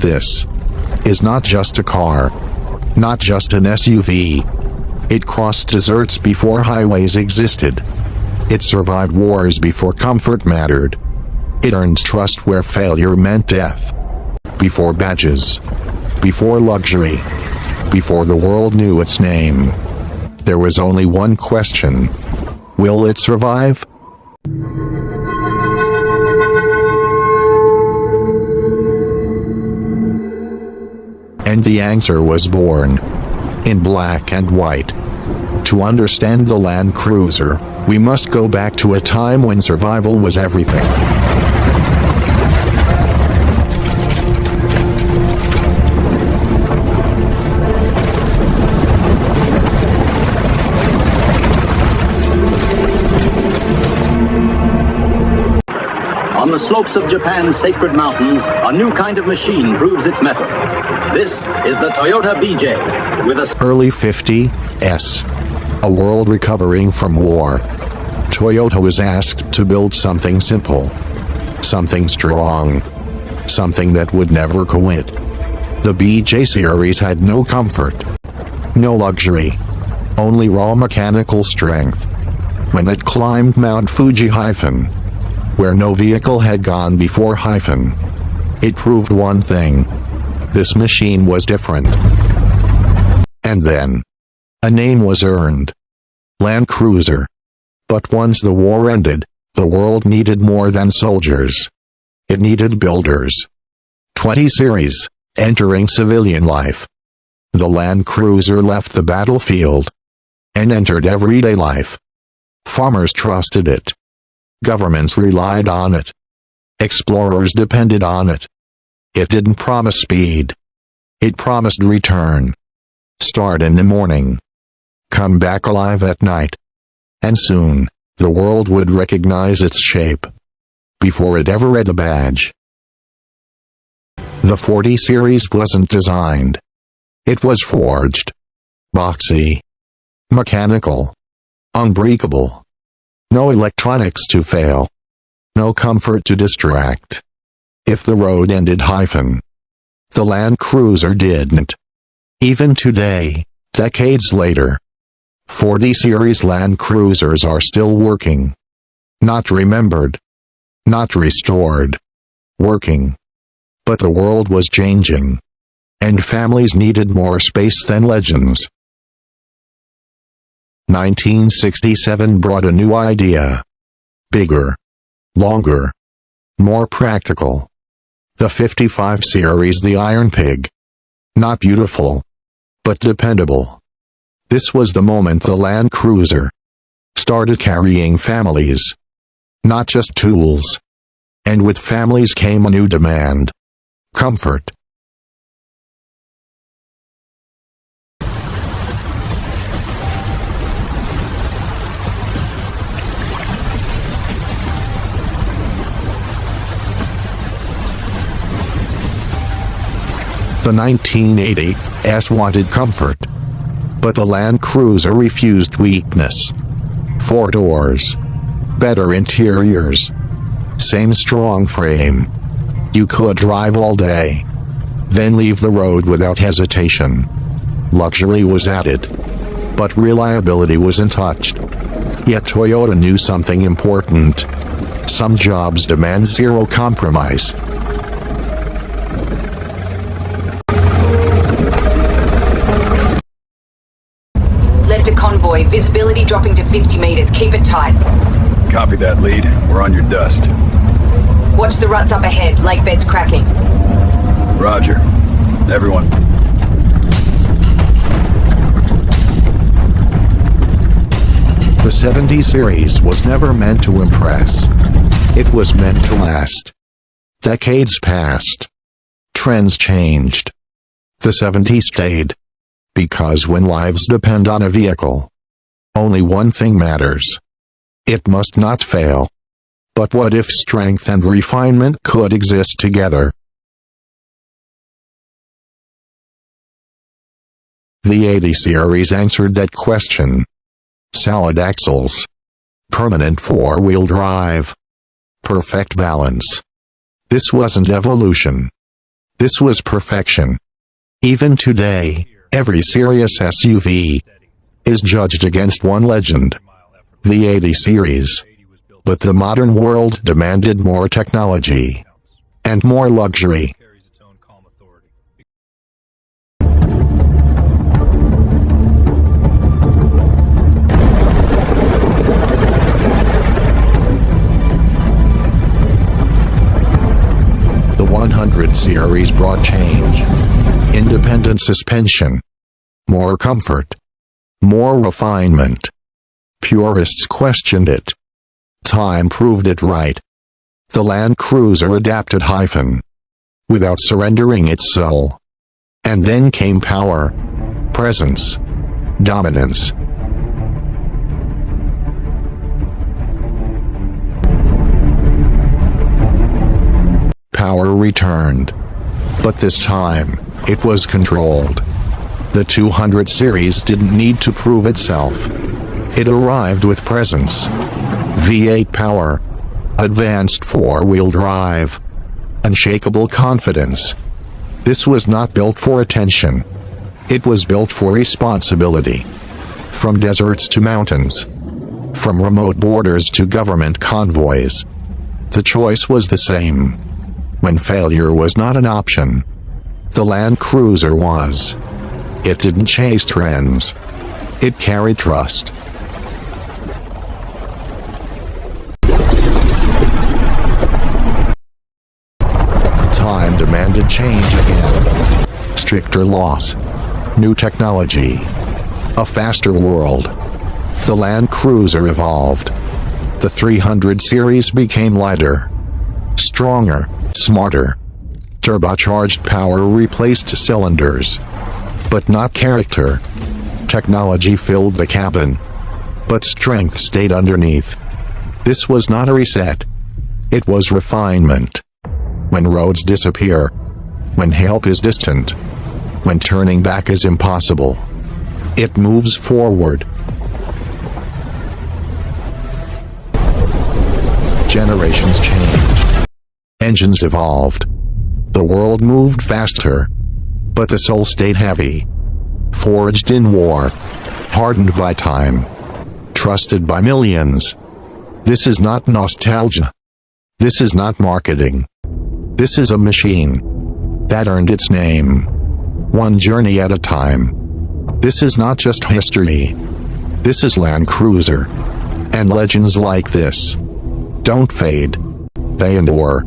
This is not just a car, not just an SUV. It crossed deserts before highways existed. It survived wars before comfort mattered. It earned trust where failure meant death. Before badges, before luxury, before the world knew its name, there was only one question: will it survive? And the answer was born, in black and white. To understand the Land Cruiser, we must go back to a time when survival was everything. On the slopes of Japan's sacred mountains, a new kind of machine proves its mettle. This is the Toyota BJ, with a Early 50s, a world recovering from war. Toyota was asked to build something simple, something strong, something that would never quit. The BJ series had no comfort, no luxury, only raw mechanical strength. When it climbed Mount Fuji where no vehicle had gone before it proved one thing: this machine was different. And then, a name was earned: Land Cruiser. But once the war ended, the world needed more than soldiers. It needed builders. 20 series, entering civilian life. The Land Cruiser left the battlefield and entered everyday life. Farmers trusted it. Governments relied on it. Explorers depended on it. It didn't promise speed. It promised return. Start in the morning. Come back alive at night. And soon, the world would recognize its shape, before it ever read the badge. The 40 series wasn't designed. It was forged. Boxy. Mechanical. Unbreakable. No electronics to fail. No comfort to distract. If the road ended the Land Cruiser didn't. Even today, decades later, 40 series Land Cruisers are still working. Not remembered. Not restored. Working. But the world was changing. And families needed more space than legends. 1967 brought a new idea. Bigger. Longer. More practical. The 55 series, the Iron Pig. Not beautiful, but dependable. This was the moment the Land Cruiser started carrying families. Not just tools. And with families came a new demand: comfort. The 1980s wanted comfort. But the Land Cruiser refused weakness. 4 doors. Better interiors. Same strong frame. You could drive all day. Then leave the road without hesitation. Luxury was added. But reliability was untouched. Yet Toyota knew something important. Some jobs demand zero compromise. Left a convoy, visibility dropping to 50 meters. Keep it tight. Copy that, lead. We're on your dust. Watch the ruts up ahead. Lake bed's cracking. Roger. Everyone. The 70 series was never meant to impress. It was meant to last. Decades passed. Trends changed. The 70 stayed. Because when lives depend on a vehicle, only one thing matters: it must not fail. But what if strength and refinement could exist together? The 80 series answered that question. Solid axles. Permanent 4-wheel drive. Perfect balance. This wasn't evolution. This was perfection. Even today, every serious SUV is judged against one legend, the 80 series. But the modern world demanded more technology and more luxury. The 100 series brought change, independent suspension, more comfort, more refinement. Purists questioned it. Time proved it right. The Land Cruiser adapted without surrendering its soul. And then came power, presence, dominance. Power returned. But this time, it was controlled. The 200 series didn't need to prove itself. It arrived with presence. V8 power, advanced four-wheel drive, unshakable confidence. This was not built for attention. It was built for responsibility. From deserts to mountains, from remote borders to government convoys, the choice was the same. When failure was not an option, the Land Cruiser was. It didn't chase trends. It carried trust. Time demanded change again. Stricter laws, new technology, a faster world. The Land Cruiser evolved. The 300 series became lighter, stronger, smarter. Turbocharged power replaced cylinders, but not character. Technology filled the cabin, but strength stayed underneath. This was not a reset. It was refinement. When roads disappear, when help is distant, when turning back is impossible, it moves forward. Generations changed. Engines evolved. The world moved faster, but the soul stayed heavy. Forged in war, hardened by time, trusted by millions. This is not nostalgia. This is not marketing. This is a machine that earned its name, one journey at a time. This is not just history. This is Land Cruiser. And legends like this don't fade. They endure.